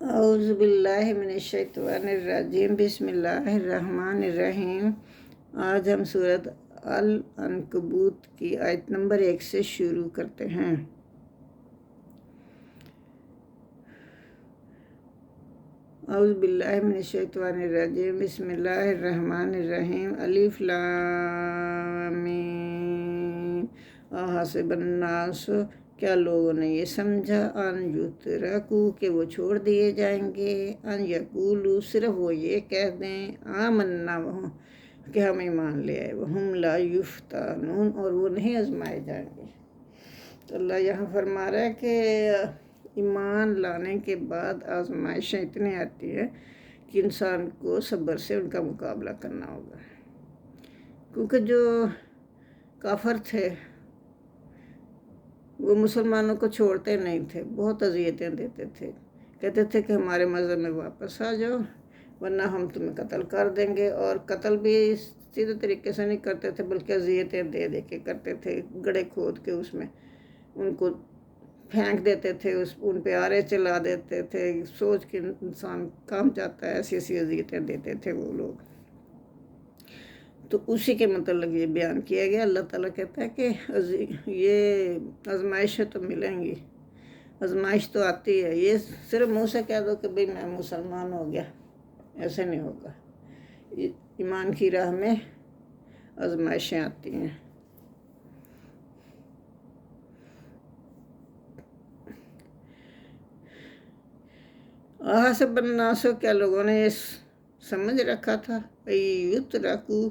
اعوذ باللہ من الشیطان الرجیم، بسم اللہ الرحمن الرحیم۔ آج ہم سورۃ العنکبوت کی آیت نمبر 1 سے شروع کرتے ہیں۔ اعوذ باللہ من الشیطان الرجیم، بسم اللہ الرحمن الرحیم۔ الف لام میم۔ احسب الناس، کیا لوگوں نے یہ سمجھا، ان یترکو کہ وہ چھوڑ دیے جائیں گے، ان یقولو صرف وہ یہ کہہ دیں، آمنا وہ کہ ہم ایمان لے آئے، وہم لا یفتنون اور وہ نہیں آزمائے جائیں گے۔ تو اللہ یہاں فرما رہا ہے کہ ایمان لانے کے بعد آزمائشیں اتنی آتی ہیں کہ انسان کو صبر سے ان کا مقابلہ کرنا ہوگا، کیونکہ جو کافر تھے وہ مسلمانوں کو چھوڑتے نہیں تھے، بہت اذیتیں دیتے تھے، کہتے تھے کہ ہمارے مذہب میں واپس آ جاؤ ورنہ ہم تمہیں قتل کر دیں گے، اور قتل بھی سیدھے طریقے سے نہیں کرتے تھے بلکہ اذیتیں دے دے کے کرتے تھے، گڑھے کھود کے اس میں ان کو پھینک دیتے تھے، ان پہ آرے چلا دیتے تھے، سوچ کے انسان کام جاتا ہے، ایسی ایسی اذیتیں دیتے تھے وہ لوگ۔ تو اسی کے متعلق یہ بیان کیا گیا۔ اللہ تعالیٰ کہتا ہے کہ یہ آزمائشیں تو ملیں گی، آزمائش تو آتی ہے، یہ صرف منہ سے کہہ دو کہ بھئی میں مسلمان ہو گیا، ایسے نہیں ہوگا۔ ایمان کی راہ میں آزمائشیں آتی ہیں۔ احسب الناس، کیا لوگوں نے یہ سمجھ رکھا تھا، یترکو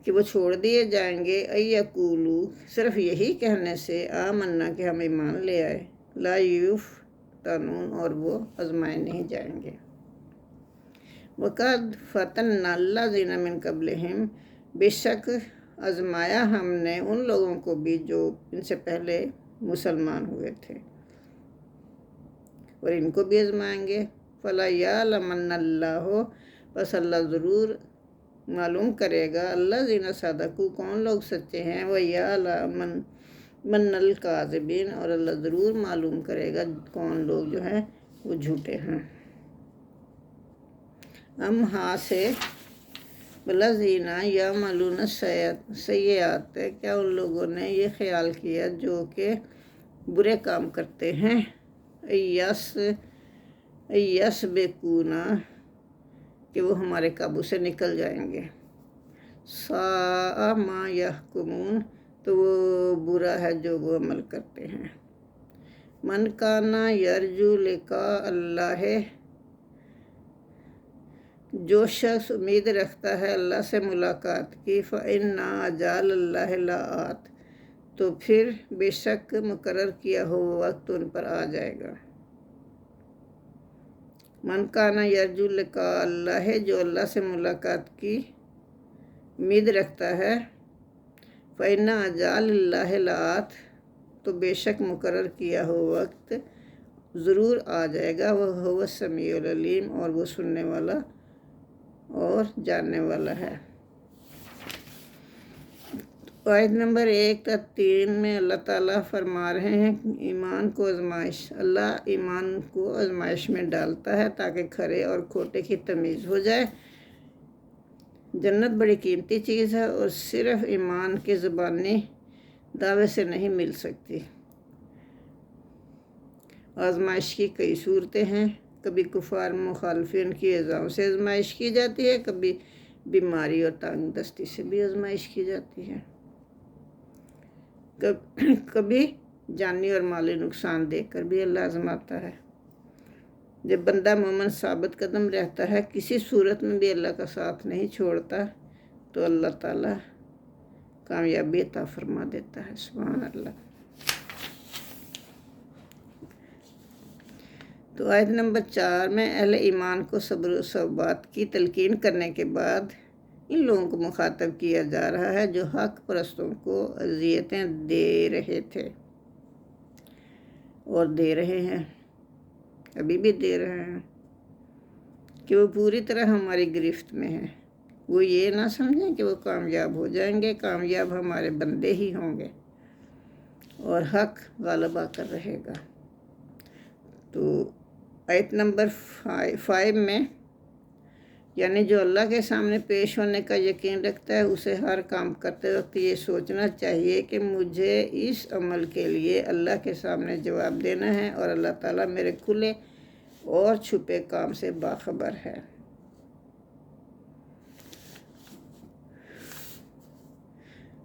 کہ وہ چھوڑ دیے جائیں گے، یقولو صرف یہی کہنے سے، آمنا کہ ہم ایمان لے آئے، لا یفتنون اور وہ آزمائے نہیں جائیں گے۔ وَقَدْ فَتَنَّا الَّذِينَ مِن قَبْلِهِمْ، بے شک آزمایا ہم نے ان لوگوں کو بھی جو ان سے پہلے مسلمان ہوئے تھے، اور ان کو بھی آزمائیں گے۔ فَلَا يَعْلَمَنَّ اللَّهُ، بس اللہ ضرور معلوم کرے گا، الَّذِينَ صَدَقُوا کون لوگ سچے ہیں، وَيَعْلَمَنَّ الْكَاذِبِينَ اور اللہ ضرور معلوم کرے گا کون لوگ جو ہیں وہ جھوٹے ہیں۔ ام ہاں سے الَّذِينَ يَعْمَلُونَ السَّيِّئَاتِ، کیا ان لوگوں نے یہ خیال کیا جو کہ برے کام کرتے ہیں، یسبقونا کہ وہ ہمارے قابو سے نکل جائیں گے، ساء ما یحکمون تو وہ برا ہے جو وہ عمل کرتے ہیں۔ من کان یرجو لقاء اللہ، جو شخص امید رکھتا ہے اللہ سے ملاقات کی، فإن أجال اللہ لآت تو پھر بے شک مقرر کیا ہوا وقت ان پر آ جائے گا۔ من کان یرجو لقاء اللہ، جو اللہ سے ملاقات کی امید رکھتا ہے، فإن أجال اللہ لآت تو بے شک مقرر کیا ہوا وقت ضرور آ جائے گا، وَهُوَ السَّمِيعُ الْعَلِيمُ اور وہ سننے والا اور جاننے والا ہے۔ آیت نمبر 1 تا 3 میں اللہ تعالیٰ فرما رہے ہیں ایمان کو آزمائش، اللہ ایمان کو آزمائش میں ڈالتا ہے تاکہ کھرے اور کھوٹے کی تمیز ہو جائے۔ جنت بڑی قیمتی چیز ہے اور صرف ایمان کے زبانی دعوے سے نہیں مل سکتی۔ آزمائش کی کئی صورتیں ہیں، کبھی کفار مخالفین کی اعزاؤں سے آزمائش کی جاتی ہے، کبھی بیماری اور تنگ دستی سے بھی آزمائش کی جاتی ہے، کبھی جانی اور مالی نقصان دے کر بھی اللہ آزماتا ہے۔ جب بندہ مومن ثابت قدم رہتا ہے، کسی صورت میں بھی اللہ کا ساتھ نہیں چھوڑتا، تو اللہ تعالیٰ کامیابی عطا فرما دیتا ہے۔ سبحان اللہ۔ تو آیت نمبر 4 میں اہل ایمان کو صبر و ثبات کی تلقین کرنے کے بعد ان لوگوں کو مخاطب کیا جا رہا ہے جو حق پرستوں کو اذیتیں دے رہے تھے اور دے رہے ہیں، ابھی بھی دے رہے ہیں، کہ وہ پوری طرح ہماری گرفت میں ہیں۔ وہ یہ نہ سمجھیں کہ وہ کامیاب ہو جائیں گے، کامیاب ہمارے بندے ہی ہوں گے اور حق غالب آ کر رہے گا۔ تو آیت نمبر 5 میں یعنی جو اللہ کے سامنے پیش ہونے کا یقین رکھتا ہے اسے ہر کام کرتے وقت یہ سوچنا چاہیے کہ مجھے اس عمل کے لیے اللہ کے سامنے جواب دینا ہے اور اللہ تعالیٰ میرے کھلے اور چھپے کام سے باخبر ہے۔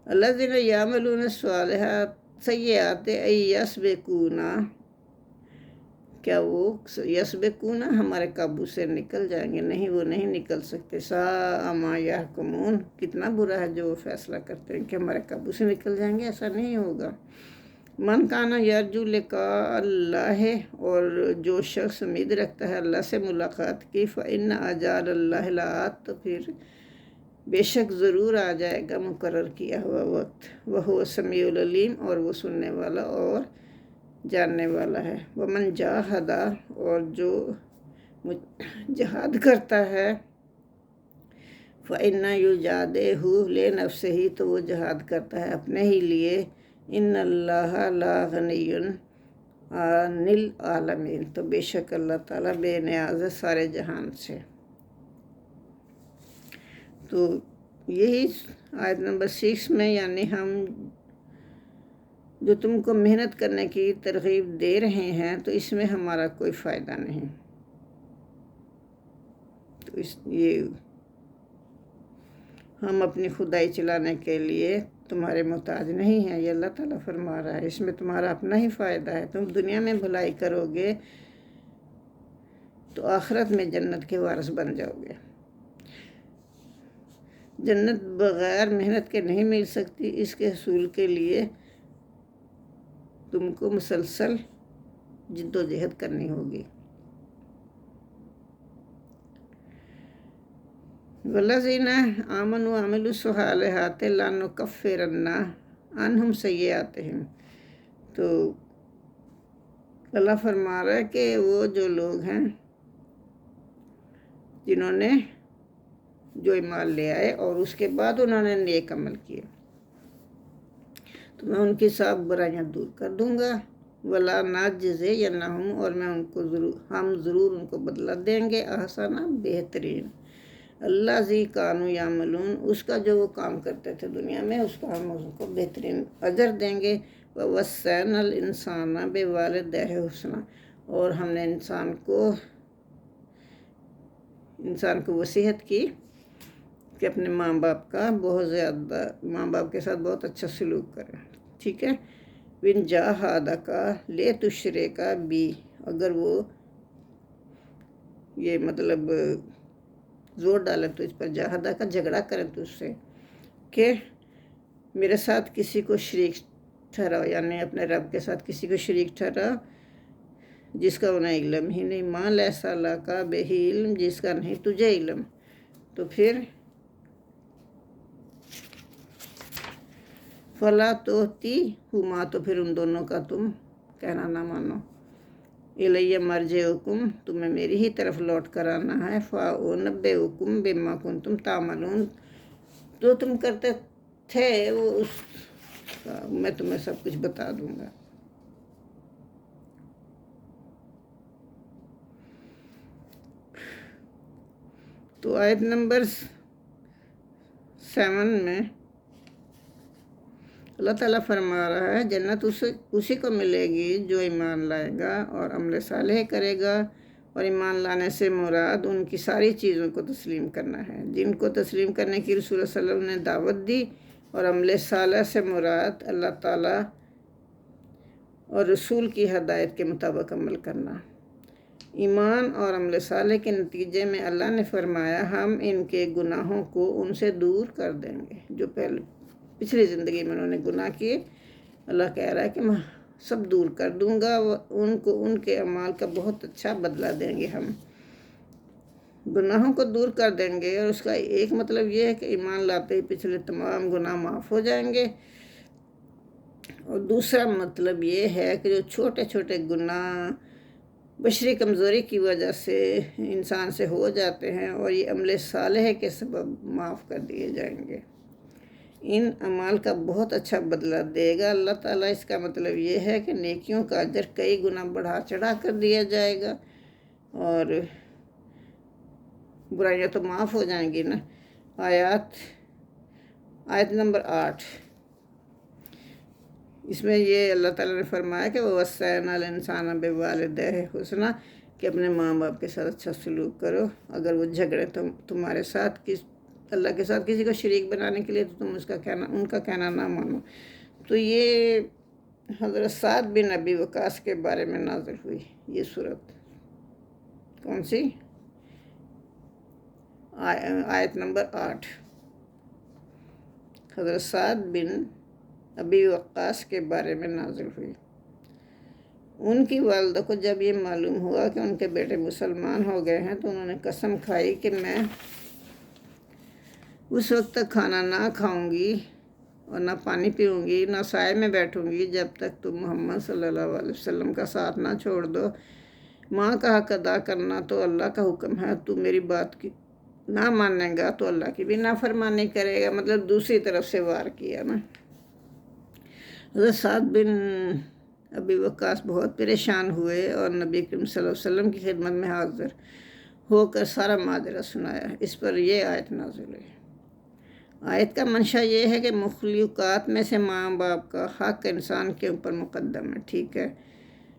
الذین یعملون الصالحات سیئات یسبقونا، کیا وہ یسبقونا ہمارے قابو سے نکل جائیں گے؟ نہیں، وہ نہیں نکل سکتے۔ ساء ما یحکمون، کتنا برا ہے جو وہ فیصلہ کرتے ہیں کہ ہمارے قابو سے نکل جائیں گے، ایسا نہیں ہوگا۔ من کانا یرجو لقاء اللہ، اور جو شخص امید رکھتا ہے اللہ سے ملاقات کی، فإن أجال اللہ لآت، تو پھر بے شک ضرور آ جائے گا مقرر کیا ہوا وقت۔ وہو السمیع العلیم، اور وہ سننے والا اور جاننے والا ہے۔ ومن جاہد، اور جو جہاد کرتا ہے، فإنما یجاہدہ لنفسہ، تو وہ جہاد کرتا ہے اپنے ہی لیے۔ ان اللہ لا غنی عن العالمین، تو بے شک اللہ تعالیٰ بے نیاز ہے سارے جہان سے۔ تو یہی آیت نمبر 6 میں یعنی ہم جو تم کو محنت کرنے کی ترغیب دے رہے ہیں تو اس میں ہمارا کوئی فائدہ نہیں، تو یہ ہم اپنی خدائی چلانے کے لیے تمہارے محتاج نہیں ہیں، یہ اللہ تعالیٰ فرما رہا ہے۔ اس میں تمہارا اپنا ہی فائدہ ہے، تم دنیا میں بھلائی کرو گے تو آخرت میں جنت کے وارث بن جاؤ گے۔ جنت بغیر محنت کے نہیں مل سکتی، اس کے حصول کے لیے تم کو مسلسل جد و جہد کرنی ہوگی۔ والذین آمنوا وعملوا الصالحات لنکفرن عنہم سیئاتہم، تو اللہ فرما رہا ہے کہ وہ جو لوگ ہیں جنہوں نے جو ایمان لے آئے اور اس کے بعد انہوں نے نیک عمل کیے، تو میں ان کی سب برائیاں دور کر دوں گا۔ ولا نجزینہم، اور میں ان کو ہم ضرور ان کو بدلہ دیں گے، احسن، بہترین، اللہ ذی کانوا یعملون، اس کا جو وہ کام کرتے تھے دنیا میں، اس کا ہم ان کو بہترین اجر دیں گے۔ ووصینا الانسان بوالدیہ حسنا، اور ہم نے انسان کو وصیت کی کہ اپنے ماں باپ کا بہت زیادہ، ماں باپ کے ساتھ بہت اچھا سلوک کریں، ٹھیک ہے۔ وَإِن جَاهَدَاكَ لِتُشْرِكَ بِي، اگر وہ یہ مطلب زور ڈالیں تو اس پر، جاہدہ کا جھگڑا کریں تو اس سے کہ میرے ساتھ کسی کو شریک ٹھہراؤ، یعنی اپنے رب کے ساتھ کسی کو شریک ٹھہراؤ جس کا انہیں علم ہی نہیں، مَا لَيْسَ لَكَ بِهِ علم، جس کا نہیں تجھے علم، تو پھر فَلَا تُطِعْهُمَا، تو پھر ان دونوں کا تم کہنا نہ مانو۔ اِلَيَّ مَرْجِعُكُمْ، تمہیں میری ہی طرف لوٹ کر آنا ہے۔ فَأُنَبِّئُكُم بِمَا كُنتُمْ تَعْمَلُونَ، جو تم کرتے تھے وہ اس کا میں تمہیں سب کچھ بتا دوں گا۔ تو آیت نمبر 7 میں اللہ تعالیٰ فرما رہا ہے جنت اسی کو ملے گی جو ایمان لائے گا اور عمل صالح کرے گا، اور ایمان لانے سے مراد ان کی ساری چیزوں کو تسلیم کرنا ہے جن کو تسلیم کرنے کی رسول اللہ صلی اللہ علیہ وسلم نے دعوت دی، اور عمل صالح سے مراد اللہ تعالیٰ اور رسول کی ہدایت کے مطابق عمل کرنا۔ ایمان اور عمل صالح کے نتیجے میں اللہ نے فرمایا ہم ان کے گناہوں کو ان سے دور کر دیں گے، جو پچھلی زندگی میں انہوں نے گناہ کیے، اللہ کہہ رہا ہے کہ میں سب دور کر دوں گا، ان کو ان کے اعمال کا بہت اچھا بدلہ دیں گے، ہم گناہوں کو دور کر دیں گے۔ اور اس کا ایک مطلب یہ ہے کہ ایمان لاتے ہی پچھلے تمام گناہ معاف ہو جائیں گے، اور دوسرا مطلب یہ ہے کہ جو چھوٹے چھوٹے گناہ بشری کمزوری کی وجہ سے انسان سے ہو جاتے ہیں، اور یہ عمل صالح کے سبب معاف کر دیے جائیں گے۔ ان اعمال کا بہت اچھا بدلہ دے گا اللہ تعالیٰ۔ اس کا مطلب یہ ہے کہ نیکیوں کا اجر کئی گنا بڑھا چڑھا کر دیا جائے گا اور برائیاں تو معاف ہو جائیں گی نا۔ آیت نمبر 8، اس میں یہ اللہ تعالیٰ نے فرمایا کہ وہ وصینا الانسان بوالدیہ حسنا، کہ اپنے ماں باپ کے ساتھ اچھا سلوک کرو۔ اگر وہ جھگڑے تمہارے ساتھ اللہ کے ساتھ کسی کو شریک بنانے کے لیے، تو تم ان کا کہنا نہ مانو۔ تو یہ حضرت سعد بن ابی وقاص کے بارے میں نازل ہوئی یہ صورت۔ کون سی؟ آیت نمبر 8 حضرت سعد بن ابی وقاص کے بارے میں نازل ہوئی۔ ان کی والدہ کو جب یہ معلوم ہوا کہ ان کے بیٹے مسلمان ہو گئے ہیں، تو انہوں نے قسم کھائی کہ میں اس وقت تک کھانا نہ کھاؤں گی اور نہ پانی پیوں گی، نہ سائے میں بیٹھوں گی، جب تک تم محمد صلی اللہ علیہ وسلم کا ساتھ نہ چھوڑ دو۔ ماں کا حق ادا کرنا تو اللہ کا حکم ہے، تو میری بات کی نہ مانے گا تو اللہ کی بھی نافرمانی کرے گا۔ مطلب دوسری طرف سے وار کیا نا۔ حضرت سعد بن ابی وقاص بہت پریشان ہوئے اور نبی کریم صلی اللہ علیہ وسلم کی خدمت میں حاضر ہو کر سارا ماجرا سنایا۔ اس پر یہ آیت نازل ہوئی۔ آیت کا منشا یہ ہے کہ مخلوقات میں سے ماں باپ کا حق انسان کے اوپر مقدم ہے، ٹھیک ہے،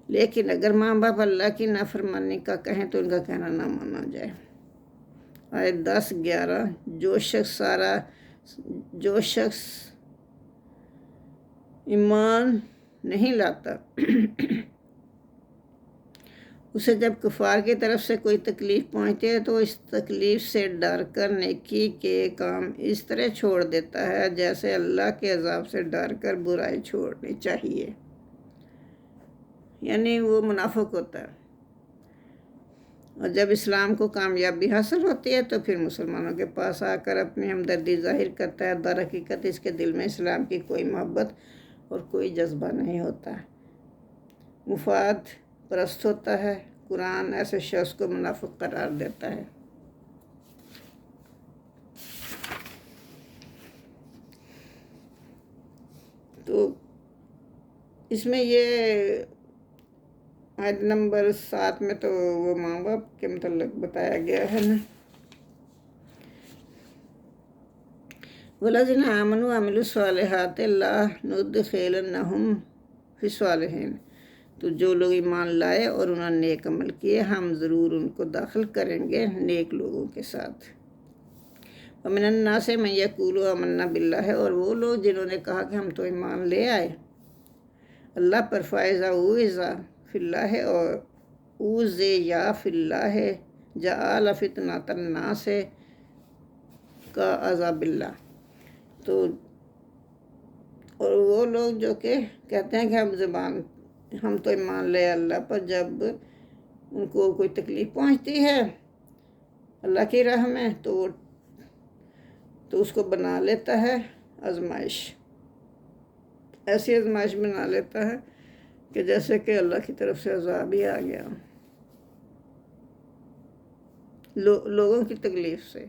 لیکن اگر ماں باپ اللہ کی نافرمانی کا کہیں تو ان کا کہنا نہ مانا جائے۔ آیت 10-11، جو شخص ایمان نہیں لاتا اسے جب کفار کی طرف سے کوئی تکلیف پہنچتی ہے تو اس تکلیف سے ڈر کر نیکی کے کام اس طرح چھوڑ دیتا ہے جیسے اللہ کے عذاب سے ڈر کر برائی چھوڑنی چاہیے۔ یعنی وہ منافق ہوتا ہے، اور جب اسلام کو کامیابی حاصل ہوتی ہے تو پھر مسلمانوں کے پاس آ کر اپنی ہمدردی ظاہر کرتا ہے۔ در حقیقت اس کے دل میں اسلام کی کوئی محبت اور کوئی جذبہ نہیں ہوتا، مفاد پرست ہوتا ہے۔ قرآن ایسے شخص کو منافق قرار دیتا ہے۔ تو اس میں یہ آیت نمبر 7 میں تو وہ ماں باپ کے متعلق بتایا گیا ہے نا۔ وَالَّذِينَ آمَنُوا وَعَمِلُوا الصَّالِحَاتِ لَا نُدْخِلَنَّهُمْ فِي الصَّالِحِينَ، تو جو لوگ ایمان لائے اور انہوں نے نیک عمل کیے، ہم ضرور ان کو داخل کریں گے نیک لوگوں کے ساتھ۔ وَمِنَ النَّاسِ مَن يَقُولُ آمَنَّا بِاللَّهِ، اور وہ لوگ جنہوں نے کہا کہ ہم تو ایمان لے آئے اللہ پر، فَإِذَا أُوذِيَ فِي اللَّهِ، اور أُوذِيَ فِي اللَّهِ جَعَلَ فِتْنَةَ النَّاسِ كَعَذَابِ اللَّهِ، تو اور وہ لوگ جو کہ کہتے ہیں کہ ہم تو ایمان لے اللہ پر، جب ان کو کوئی تکلیف پہنچتی ہے اللہ کی راہ میں تو اس کو بنا لیتا ہے آزمائش، ایسی آزمائش بنا لیتا ہے کہ جیسے کہ اللہ کی طرف سے عذاب ہی آ گیا۔ لوگوں کی تکلیف سے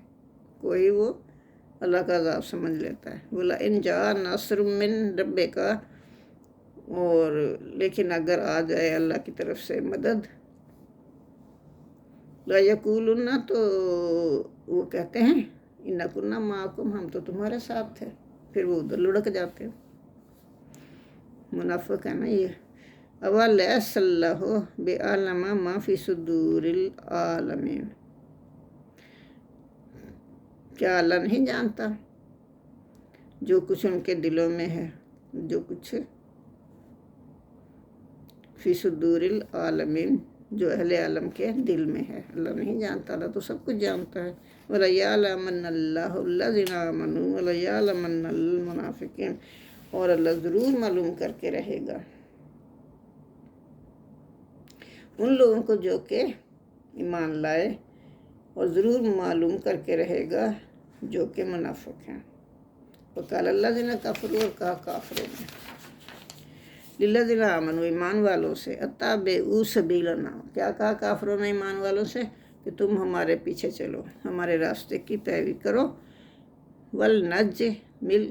کوئی وہ اللہ کا عذاب سمجھ لیتا ہے۔ بولا ان جاء نصر من ربک، اور لیکن اگر آ جائے اللہ کی طرف سے مدد، لا یقولن، تو وہ کہتے ہیں انا کنا معکم، ہم تو تمہارے ساتھ تھے، پھر وہ ادھر لڑک جاتے ہیں۔ منافق ہے نا یہ۔ اولیس اللہ بعلم ما فی صدور العالمین، کیا اللہ نہیں جانتا جو کچھ ان کے دلوں میں ہے، جو کچھ فی صدور العالمین، جو اہل عالم کے دل میں ہے، اللہ نہیں جانتا؟ اللہ تو سب کچھ جانتا ہے۔ وَلَيَعْلَمَنَّ اللَّهُ الَّذِينَ آمَنُوا وَلَيَعْلَمَنَّ الْمُنَافِقِينَ، اور اللہ ضرور معلوم کر کے رہے گا ان لوگوں کو جو کہ ایمان لائے، اور ضرور معلوم کر کے رہے گا جو کہ منافق ہیں۔ وقال الذین کفروا، اور کہا کافروں نے، للذین آمنوا، ایمان والوں سے، اتبعوا سبیلنا، کیا کہا کافروں نے ایمان والوں سے؟ کہ تم ہمارے پیچھے چلو، ہمارے راستے کی پیروی کرو، ولنجمل